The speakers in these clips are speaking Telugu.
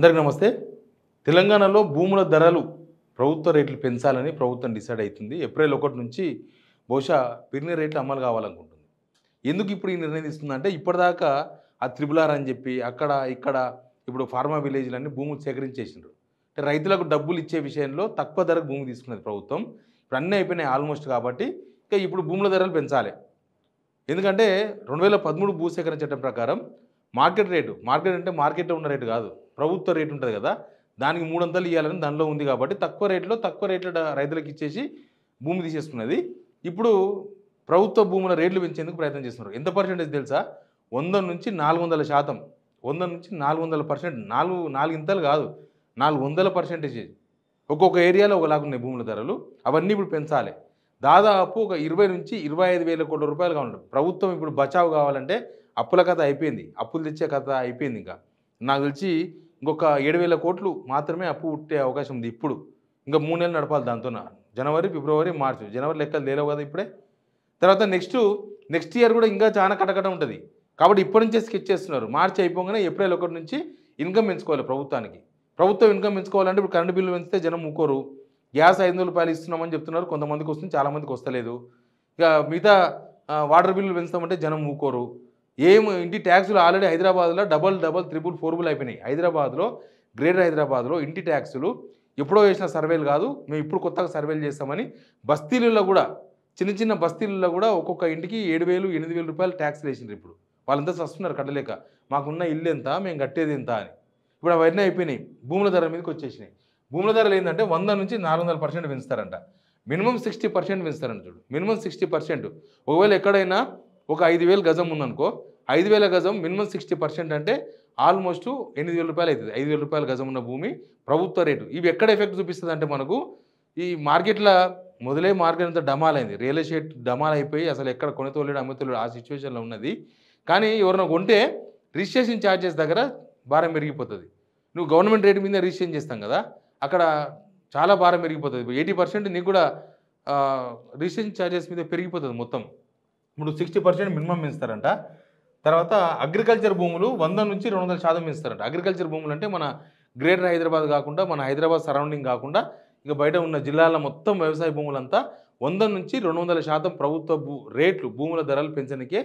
అందరికీ నమస్తే. తెలంగాణలో భూముల ధరలు ప్రభుత్వ రేట్లు పెంచాలని ప్రభుత్వం డిసైడ్ అవుతుంది. ఏప్రిల్ 1 నుంచి బహుశా పెరిగిన రేట్లు అమలు కావాలనుకుంటుంది. ఎందుకు ఇప్పుడు ఈ నిర్ణయం తీసుకుందంటే ఇప్పటిదాకా ఆ త్రిబుల్ ఆర్ అని చెప్పి అక్కడ ఇక్కడ ఇప్పుడు ఫార్మా విలేజ్లన్నీ భూములు సేకరించేసిండ్రు. అంటే రైతులకు డబ్బులు ఇచ్చే విషయంలో తక్కువ ధరకు భూమి తీసుకున్నది ప్రభుత్వం. ఇప్పుడు అన్నీ అయిపోయినాయి ఆల్మోస్ట్. కాబట్టి ఇంకా ఇప్పుడు భూముల ధరలు పెంచాలి. ఎందుకంటే 2013 భూసేకరణ చట్టం ప్రకారం మార్కెట్ అంటే మార్కెట్లో ఉన్న రేటు కాదు, ప్రభుత్వ రేటు ఉంటుంది కదా, దానికి 300 ఇవ్వాలని దానిలో ఉంది. కాబట్టి తక్కువ రేట్లో రైతులకు ఇచ్చేసి భూమి తీసేసుకున్నది. ఇప్పుడు ప్రభుత్వ భూముల రేట్లు పెంచేందుకు ప్రయత్నం చేస్తున్నారు. ఎంత పర్సెంటేజ్ తెలుసా? 100 నుంచి 400%. 100 నుంచి 400%. 4 ఇంతలు కాదు, 400%. ఒక్కొక్క ఏరియాలో ఒకలాగా ఉన్నాయి భూముల ధరలు. అవన్నీ ఇప్పుడు పెంచాలి. దాదాపు ఒక 20 నుంచి 25 వేల కోట్ల రూపాయలు కావాలి. ప్రభుత్వం ఇప్పుడు బచావు కావాలంటే అప్పుల కథ అయిపోయింది, అప్పులు తెచ్చే కథ అయిపోయింది. ఇంకా నాకు తెలిసి ఇంకొక 7,000 కోట్లు మాత్రమే అప్పు పుట్టే అవకాశం ఉంది. ఇప్పుడు ఇంకా 3 నెలలు నడపాలి దాంతో. జనవరి, ఫిబ్రవరి, మార్చి. జనవరి లెక్కలు లేవు కదా ఇప్పుడే. తర్వాత నెక్స్ట్ ఇయర్ కూడా ఇంకా చాలా కటకట ఉంటుంది. కాబట్టి ఇప్పటి నుంచే స్కెచ్ చేస్తున్నారు. మార్చి అయిపోగానే ఏప్రిల్ 1 నుంచి ఇన్కమ్ పెంచుకోవాలి ప్రభుత్వానికి. ప్రభుత్వం ఇన్కమ్ పెంచుకోవాలంటే ఇప్పుడు కరెంటు బిల్లు పెంచితే జనం ఊకోరు. గ్యాస్ 500 రూపాయలు ఇస్తున్నామని చెప్తున్నారు, కొంతమందికి వస్తుంది, చాలామందికి వస్తలేదు. ఇక మిగతా వాటర్ బిల్లులు పెంచుతామంటే జనం ఊకోరు. ఇంటి ట్యాక్సులు ఆల్రెడీ హైదరాబాద్లో డబల్, త్రిబుల్, 4 అయిపోయినాయి. హైదరాబాద్లో, గ్రేటర్ హైదరాబాద్లో ఇంటి ట్యాక్సులు ఎప్పుడో వేసిన సర్వేలు కాదు, మేము ఇప్పుడు కొత్తగా సర్వేలు చేస్తామని బస్తీలలో కూడా, చిన్న బస్తీలలో కూడా ఒక్కొక్క ఇంటికి 7,000, 8,000 రూపాయలు ట్యాక్స్లు వేసిండ్రు. ఇప్పుడు వాళ్ళంతా వస్తున్నారు కట్టలేక. మాకున్న ఇల్లు ఎంత, మేము కట్టేది ఎంత అని. ఇప్పుడు అవన్నీ అయిపోయినాయి, భూముల ధర మీదకి వచ్చేసినాయి. భూముల ధరలు ఏంటంటే 100 నుంచి 400% పెంచుతారంట. మినిమం 60% పెంచుతారంట. చూడు, మినిమం 60%. ఒకవేళ ఎక్కడైనా ఒక 5,000 గజం ఉందనుకో, 5,000 గజం మినిమం 60% అంటే ఆల్మోస్ట్ 8,000 రూపాయలు అవుతుంది. 5,000 రూపాయల గజం ఉన్న భూమి ప్రభుత్వ రేటు. ఇవి ఎక్కడ ఎఫెక్ట్ చూపిస్తుంది అంటే మనకు ఈ మార్కెట్లో మార్కెట్ అంతా డమాలైంది. రియల్ ఎస్టేట్ డమాల్ అయిపోయి అసలు ఎక్కడ కొనుతోలేడు అమ్ముతోలేడు ఆ సిచ్యువేషన్లో ఉన్నది. కానీ ఎవరైనా కొంటే రిజిస్ట్రేషన్ ఛార్జెస్ దగ్గర భారం పెరిగిపోతుంది. నువ్వు గవర్నమెంట్ రేటు మీద రిజిస్ట్రేషన్ చేస్తాం కదా, అక్కడ చాలా భారం పెరిగిపోతుంది. 80% నీకు కూడా రిజిస్ట్రేషన్ ఛార్జెస్ మీద పెరిగిపోతుంది మొత్తం. ఇప్పుడు 60% మినిమం పెంచుతారంట. తర్వాత అగ్రికల్చర్ భూములు 100 నుంచి 200% పెంచుతారంట. అగ్రికల్చర్ భూములు అంటే మన గ్రేటర్ హైదరాబాద్ కాకుండా, మన హైదరాబాద్ సరౌండింగ్ కాకుండా ఇక బయట ఉన్న జిల్లాల మొత్తం వ్యవసాయ భూములంతా 100 నుంచి 200% ప్రభుత్వ రేట్లు, భూముల ధరలు పెంచడానికే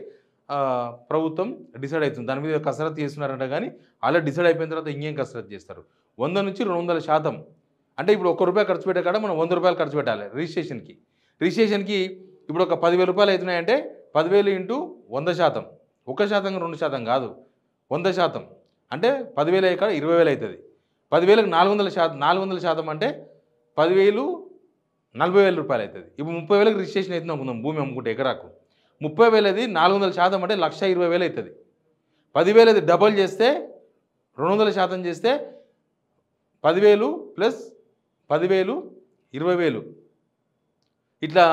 ప్రభుత్వం డిసైడ్ అవుతుంది. దాని మీద కసరత్తు చేస్తున్నారంట. కానీ అలా డిసైడ్ అయిపోయిన తర్వాత ఇంకేం కసరత్తు చేస్తారు? 100 నుంచి 200%. అంటే ఇప్పుడు ₹1 ఖర్చు పెట్టే కాడ మనం ₹100 ఖర్చు పెట్టాలి రిజిస్ట్రేషన్కి. ఇప్పుడు ఒక 10,000 రూపాయలు అవుతున్నాయంటే 10,000 ఇంటూ 100%. 1%, 2% కాదు, 100%. అంటే 10,000 అయ్యే కాడ 20,000 అవుతుంది. 10,000కి 400% అంటే 10,000 40,000 రూపాయలు అవుతుంది. ఇప్పుడు 30,000కి రిజిస్ట్రేషన్ అవుతుంది అనుకుందాం భూమి అమ్ముకుంటే ఎకరాకు. 30,000 400% అంటే 1,20,000 అవుతుంది. 10,000 డబల్ చేస్తే 200% చేస్తే 10,000 ప్లస్ 10,000 20,000. ఇట్లా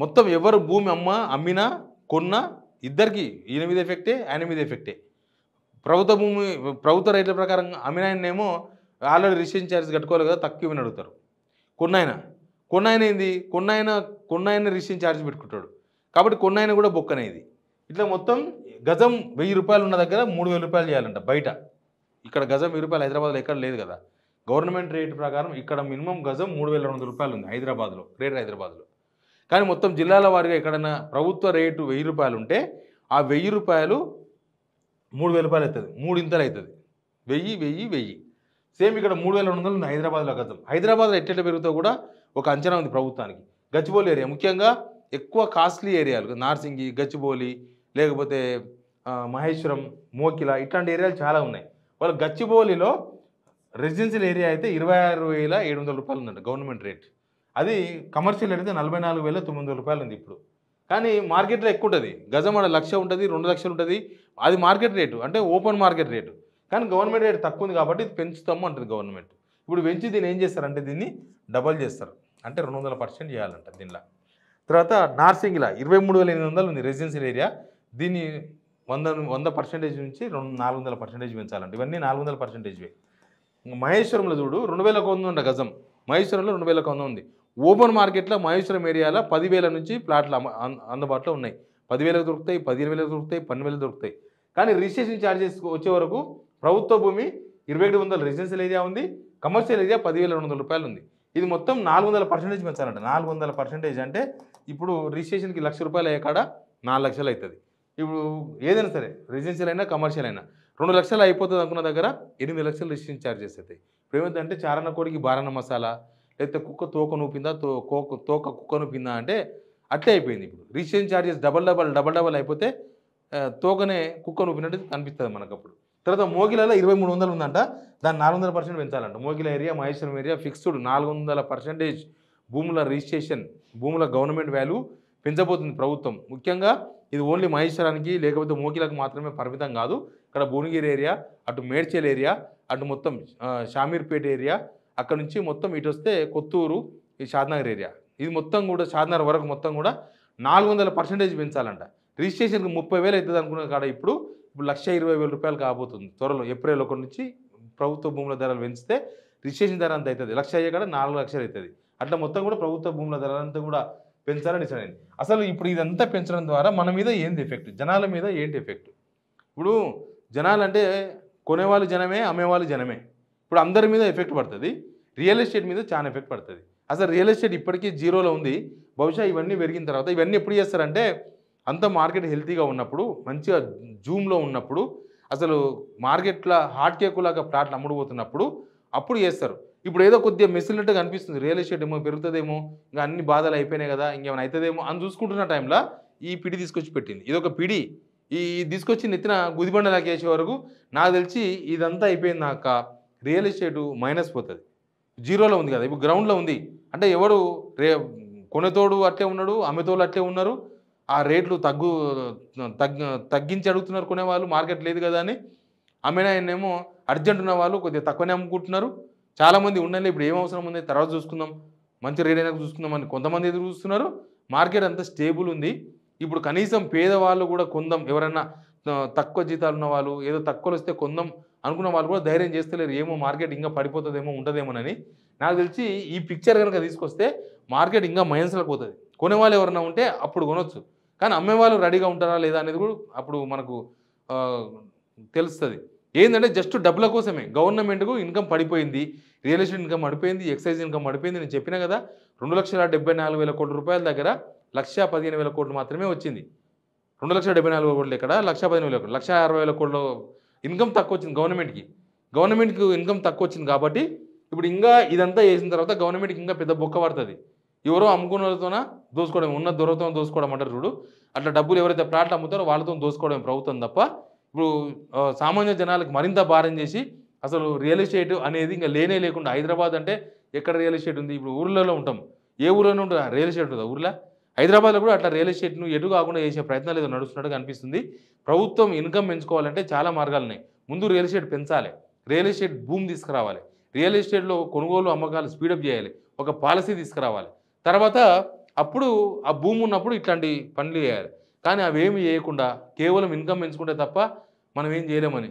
మొత్తం ఎవరు భూమి అమ్మినా కొన్నా ఇద్దరికి ఈయన మీద ఎఫెక్టే, ఆయన మీద ఎఫెక్టే. ప్రభుత్వ రేట్ల ప్రకారం అమ్మిన ఆయనేమో ఆల్రెడీ రిజిస్ట్రేషన్ ఛార్జెస్ కట్టుకోవాలి కదా, తక్కువ ఇవ్వని అడుగుతారు. కొన్నాయన ఏంది, కొన్నాయన రిజిస్ట్రేషన్ ఛార్జ్ పెట్టుకుంటాడు. కాబట్టి కొన్నాయన కూడా బొక్కనేది. ఇట్లా మొత్తం గజం 1,000 రూపాయలు ఉన్న దగ్గర 3,000 రూపాయలు చేయాలంట బయట. ఇక్కడ గజం 1,000 రూపాయలు హైదరాబాద్లో ఎక్కడ లేదు కదా. గవర్నమెంట్ రేటు ప్రకారం ఇక్కడ మినిమం గజం 3,200 రూపాయలు ఉంది హైదరాబాద్లో, గ్రేటర్ హైదరాబాద్లో. కానీ మొత్తం జిల్లాల వారిగా ఎక్కడైనా ప్రభుత్వ రేటు 1,000 రూపాయలు ఉంటే ఆ 1,000 రూపాయలు 3,000 రూపాయలు అవుతుంది. 3 ఇంతలు అవుతుంది. 1,000. సేమ్ ఇక్కడ 3,200 ఉంది హైదరాబాద్లో గజం. హైదరాబాద్లో ఎట్లా పెరుగుతో కూడా ఒక అంచనా ఉంది ప్రభుత్వానికి. గచ్చిబౌలి ఏరియా ముఖ్యంగా ఎక్కువ కాస్ట్లీ ఏరియాలు, నార్సింగి, గచ్చిబౌలి, లేకపోతే మహేశ్వరం, మోకిల, ఇట్లాంటి ఏరియాలు చాలా ఉన్నాయి. వాళ్ళ గచ్చిబౌలిలో రెసిడెన్షియల్ ఏరియా అయితే 26,700 రూపాయలు ఉందంట గవర్నమెంట్ రేట్. అది కమర్షియల్ అయితే 44,900 రూపాయలు ఉంది ఇప్పుడు. కానీ మార్కెట్లో ఎక్కువ ఉంటుంది. గజం అక్కడ 1,00,000 ఉంటుంది, 2,00,000 ఉంటుంది. అది మార్కెట్ రేటు, అంటే ఓపెన్ మార్కెట్ రేటు. కానీ గవర్నమెంట్ రేటు తక్కువ ఉంది కాబట్టి ఇది పెంచుతాము అంటుంది గవర్నమెంట్. ఇప్పుడు పెంచి దీన్ని ఏం చేస్తారంటే దీన్ని డబల్ చేస్తారు, అంటే 200% చేయాలంట దీనిలో. తర్వాత నార్సింగిలా 23,800 ఉంది రెసిడెన్షియల్ ఏరియా. దీన్ని 100% నుంచి 400% పెంచాలంట. ఇవన్నీ 400%. మహేశ్వరంలో చూడు 2,100 ఉండ గజం. మహేశ్వరంలో 2,100 ఉంది. ఓపెన్ మార్కెట్లో మహేశ్వరం ఏరియాలో 10,000 నుంచి ప్లాట్లు అందుబాటులో ఉన్నాయి. 10,000 దొరుకుతాయి, 15,000 దొరుకుతాయి, 12,000 దొరుకుతాయి. కానీ రిజిస్ట్రేషన్ ఛార్జెస్ వచ్చే వరకు ప్రభుత్వ భూమి 2100 రెసిడెన్షియల్ ఏరియా ఉంది, కమర్షియల్ ఏరియా 10,200 రూపాయలు ఉంది. ఇది మొత్తం 400% పెంచాలంట. 400% అంటే ఇప్పుడు రిజిస్ట్రేషన్కి ₹1,00,000 అయ్యే కాడ 4 లక్షలు అవుతుంది. ఇప్పుడు ఏదైనా సరే రెసిడెన్షియల్ అయినా కమర్షియల్ అయినా 2 లక్షలు అయిపోతుంది అనుకున్న దగ్గర 8 లక్షలు రిజిస్ట్రేషన్ ఛార్జెస్ అవుతాయి. ఇప్పుడు ఏమైందంటే చారణ కోడికి బారణ మసాలా, లేకపోతే కుక్క తోక నూపిందా తోక కుక్క నూపిందా అంటే అట్లే అయిపోయింది. ఇప్పుడు రిజిస్ట్రేషన్ ఛార్జెస్ డబల్ అయిపోతే తోకనే కుక్క నూపినట్టు కనిపిస్తుంది మనకు. అప్పుడు తర్వాత మోగిలలో 2,300 ఉందంట, దాన్ని 400% పెంచాలంట. మోగిల ఏరియా మహేశ్వరం ఏరియా ఫిక్స్డ్ 400% భూముల రిజిస్ట్రేషన్, భూముల గవర్నమెంట్ వాల్యూ పెంచబోతుంది ప్రభుత్వం. ముఖ్యంగా ఇది ఓన్లీ మహేశ్వరానికి లేకపోతే మోకిలకు మాత్రమే పరిమితం కాదు. ఇక్కడ భువనగిరి ఏరియా, అటు మేడ్చల్ ఏరియా, అటు మొత్తం షామీర్పేట ఏరియా, అక్కడ నుంచి మొత్తం ఇటు వస్తే కొత్తూరు, ఈ షాద్నగర్ ఏరియా, ఇది మొత్తం కూడా షాద్నగర్ వరకు మొత్తం కూడా 400% పెంచాలంట. రిజిస్ట్రేషన్కి 30,000 అవుతుంది అనుకున్న కాడ ఇప్పుడు 1,20,000 రూపాయలు కాబోతుంది త్వరలో. ఏప్రిల్ 1 నుంచి ప్రభుత్వ భూముల ధరలు పెంచితే రిజిస్ట్రేషన్ ధర అంత అవుతుంది. 1,00,000 అయ్యే కాడ 4 లక్షలు అవుతుంది. అట్లా మొత్తం కూడా ప్రభుత్వ భూముల ధరలంతా కూడా పెంచాలని డిసైడ్ అయింది. అసలు ఇప్పుడు ఇదంతా పెంచడం ద్వారా మన మీద ఏంది ఎఫెక్ట్, జనాల మీద ఏంటి ఎఫెక్ట్? ఇప్పుడు జనాలు అంటే కొనేవాళ్ళు జనమే, అమ్మేవాళ్ళు జనమే. ఇప్పుడు అందరి మీద ఎఫెక్ట్ పడుతుంది. రియల్ ఎస్టేట్ మీద చాలా ఎఫెక్ట్ పడుతుంది. అసలు రియల్ ఎస్టేట్ ఇప్పటికీ జీరోలో ఉంది. బహుశా ఇవన్నీ పెరిగిన తర్వాత ఇవన్నీ ఎప్పుడు చేస్తారంటే అంత మార్కెట్ హెల్తీగా ఉన్నప్పుడు, మంచిగా జూమ్లో ఉన్నప్పుడు, అసలు మార్కెట్లో హాట్ కేకులాగా ప్లాట్లు అమ్ముడుపోతున్నప్పుడు అప్పుడు చేస్తారు. ఇప్పుడు ఏదో కొద్దిగా మెసిలినట్టుగా అనిపిస్తుంది, రియల్ ఎస్టేట్ ఏమో పెరుగుతుందేమో, ఇంకా అన్ని బాధలు అయిపోయినాయి కదా, ఇంకేమైనా అవుతుందేమో అని చూసుకుంటున్న టైంలో ఈ పిడి తీసుకొచ్చి పెట్టింది. ఇది ఒక పిడి, ఈ తీసుకొచ్చి నెత్తిన గుదిబండలాగా వేసే వరకు నాకు తెలిసి ఇదంతా అయిపోయింది. నాకు రియల్ ఎస్టేట్ మైనస్ పోతుంది, జీరోలో ఉంది కదా, ఇప్పుడు గ్రౌండ్లో ఉంది. అంటే ఎవడు కొనేతోడు అట్లే ఉన్నాడు, అమ్మేతోడు అట్లే ఉన్నారు. ఆ రేట్లు తగ్గించి అడుగుతున్నారు కొనేవాళ్ళు, మార్కెట్ లేదు కదా అని. అమ్మినాయనేమో అర్జెంట్ ఉన్న వాళ్ళు కొద్దిగా తక్కువనే అమ్ముకుంటున్నారు. చాలామంది ఉండాలి, ఇప్పుడు ఏం అవసరం ఉంది తర్వాత చూసుకుందాం, మంచి రేట్ అయినా చూసుకుందాం అని కొంతమంది ఎదురు చూస్తున్నారు. మార్కెట్ అంతా స్టేబుల్ ఉంది. ఇప్పుడు కనీసం పేదవాళ్ళు కూడా కొందాం, ఎవరైనా తక్కువ జీతాలు ఉన్న వాళ్ళు ఏదో తక్కువలు వస్తే కొందాం అనుకున్న వాళ్ళు కూడా ధైర్యం చేస్తలేరు. ఏమో మార్కెట్ ఇంకా పడిపోతుందేమో, ఉంటుందేమోనని. నాకు తెలిసి ఈ పిక్చర్ కనుక తీసుకొస్తే మార్కెట్ ఇంకా మైనస్లోకి పోతుంది. కొనేవాళ్ళు ఎవరైనా ఉంటే అప్పుడు కొనవచ్చు, కానీ అమ్మేవాళ్ళు రెడీగా ఉంటారా లేదా అనేది కూడా అప్పుడు మనకు తెలుస్తుంది. ఏంటంటే జస్ట్ డబ్బుల కోసమే గవర్నమెంట్కు ఇన్కమ్ పడిపోయింది, రియల్ ఎస్టేట్ ఇన్కమ్ పడిపోయింది, ఎక్సైజ్ ఇన్కమ్ పడిపోయింది. నేను చెప్పినా కదా, 2,74,000 కోట్ల రూపాయల దగ్గర 1,15,000 కోట్లు మాత్రమే వచ్చింది. 2,74,000 కోట్లు ఎక్కడ, 1,15,000 కోట్లు, 1,60,000 కోట్ల ఇన్కమ్ తక్కువ వచ్చింది గవర్నమెంట్కి ఇన్కమ్ తక్కువ వచ్చింది. కాబట్టి ఇప్పుడు ఇంకా ఇదంతా చేసిన తర్వాత గవర్నమెంట్కి ఇంకా పెద్ద బొక్క పడుతుంది. ఎవరో అమ్ముకున్న వాళ్ళతోన దోసుకోవడం, ఉన్న దొరతో దోసుకోవడం అంటారు చూడు, అట్లా డబ్బులు ఎవరైతే ప్లాట్లు అమ్ముతారో వాళ్ళతో దోసుకోవడం ప్రభుత్వం తప్ప. ఇప్పుడు సామాన్య జనాలకు మరింత భారం చేసి అసలు రియల్ ఎస్టేట్ అనేది ఇంకా లేనే లేకుండా, హైదరాబాద్ అంటే ఎక్కడ రియల్ ఎస్టేట్ ఉంది? ఇప్పుడు ఊర్లలో ఉంటాం, ఏ ఊర్లోనే ఉంటుంది రియల్ ఎస్టేట్ ఉంటుందా ఊర్లో? హైదరాబాద్లో కూడా అట్లా రియల్ ఎస్టేట్ను ఎటు కాకుండా చేసే ప్రయత్నాలు ఏదో నడుస్తున్నట్టుగా అనిపిస్తుంది. ప్రభుత్వం ఇన్కమ్ పెంచుకోవాలంటే చాలా మార్గాలు ఉన్నాయి. ముందు రియల్ ఎస్టేట్ పెంచాలి, రియల్ ఎస్టేట్ భూమి తీసుకురావాలి, రియల్ ఎస్టేట్లో కొనుగోలు అమ్మకాలు స్పీడప్ చేయాలి, ఒక పాలసీ తీసుకురావాలి. తర్వాత అప్పుడు ఆ భూమి ఉన్నప్పుడు ఇట్లాంటి పనులు చేయాలి. కానీ అవేమి చేయకుండా కేవలం ఇన్కమ్ పెంచుకుంటే తప్ప మనం ఏం చేయలేమని,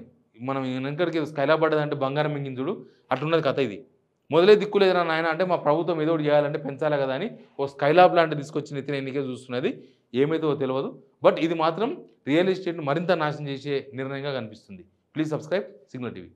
మనం వెనకడికి స్కైలాబ్ పడ్డదంటే బంగారం మింగించుడు అట్లున్నది కథ. ఇది మొదలే దిక్కులేదురా నాయన అంటే మా ప్రభుత్వం ఏదో ఒకటి చేయాలంటే పెంచాలి కదా అని ఓ స్కైలాబ్ లాంటి తీసుకొచ్చి నెత్తిన ఎన్నికే చూస్తున్నది. ఏమైతే తెలియదు, బట్ ఇది మాత్రం రియల్ ఎస్టేట్ను మరింత నాశనం చేసే నిర్ణయంగా కనిపిస్తుంది. Please subscribe signal TV.